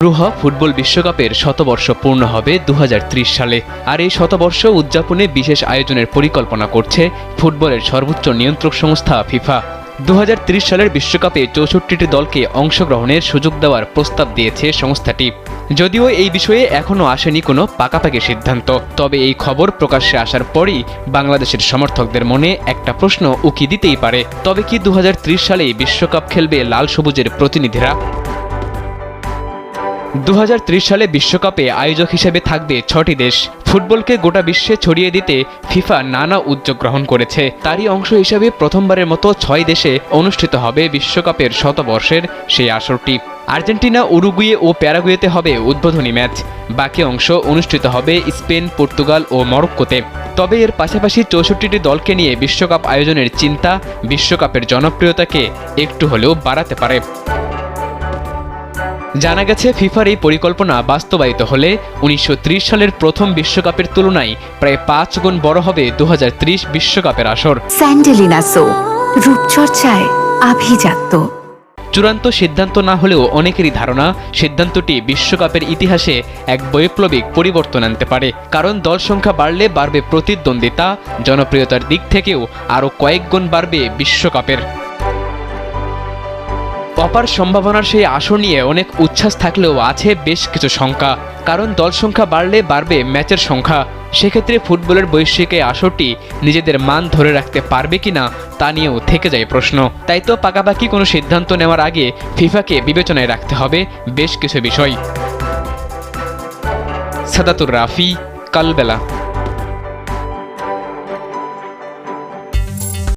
রুহা football বিশ্বকাপের শতবর্ষ পূর্ণ হবে 2030 সালে। আর এই শতবর্ষ উদযাপনে বিশেষ আয়োজনের পরিকল্পনা করছে ফুটবলের সর্বোচ্চ নিয়ন্ত্রক সংস্থা ফিফা। 2030 সালের বিশ্বকাপে 64টি দলকে অংশগ্রহণের সুযোগ দেওয়ার প্রস্তাব দিয়েছে সংস্থাটি। যদিও এই বিষয়ে এখনও আসেনি কোনো পাকাপাকি সিদ্ধান্ত, তবে এই খবর প্রকাশ্যে আসার পরই বাংলাদেশের সমর্থকদের মনে একটা প্রশ্ন উকি দিতেই পারে। তবে কি 2030 সালেই বিশ্বকাপ খেলবে লাল সবুজের প্রতিনিধিরা? 2030 সালে বিশ্বকাপে আয়োজক হিসেবে থাকবে 6টি দেশ। ফুটবলকে গোটা বিশ্বে ছড়িয়ে দিতে ফিফা নানা উদ্যোগ গ্রহণ করেছে। তারই অংশ হিসেবে প্রথমবারের মতো 6 দেশে অনুষ্ঠিত হবে বিশ্বকাপের শতবর্ষের সেই আসরটি। আর্জেন্টিনা, উরুগুয়ে ও প্যারাগুয়েতে হবে উদ্বোধনী ম্যাচ। বাকি অংশ অনুষ্ঠিত হবে স্পেন, পর্তুগাল ও মরক্কোতে। তবে এর পাশাপাশি 64টি দলকে নিয়ে বিশ্বকাপ আয়োজনের চিন্তা বিশ্বকাপের জনপ্রিয়তাকে একটু হলেও বাড়াতে পারে। জানা গেছে, ফিফার এই পরিকল্পনা বাস্তবায়িত হলে 1930 সালের প্রথম বিশ্বকাপের তুলনায় প্রায় 5 গুণ বড় হবে 2030 বিশ্বকাপের আসর। স্যান্ডেলিনা সো, রূপচর্চায় আভিজাত্য। চূড়ান্ত সিদ্ধান্ত না হলেও অনেকেরই ধারণা সিদ্ধান্তটি বিশ্বকাপের ইতিহাসে এক বৈপ্লবিক পরিবর্তন আনতে পারে। কারণ দল সংখ্যা বাড়লে বাড়বে প্রতিদ্বন্দ্বিতা, জনপ্রিয়তার দিক থেকেও আরও কয়েক গুণ বাড়বে বিশ্বকাপের। অপার সম্ভাবনার সেই আসর নিয়ে অনেক উচ্ছ্বাস থাকলেও আছে বেশ কিছু শঙ্কা। কারণ দল সংখ্যা বাড়লে বাড়বে ম্যাচের সংখ্যা। সেক্ষেত্রে ফুটবলের বৈশ্বিক এই আসরটি নিজেদের মান ধরে রাখতে পারবে কিনা তা নিয়েও থেকে যায় প্রশ্ন। তাই তো পাকাপাকি কোনো সিদ্ধান্ত নেওয়ার আগে ফিফাকে বিবেচনায় রাখতে হবে বেশ কিছু বিষয়। সাদাতুর রাফি, কালবেলা।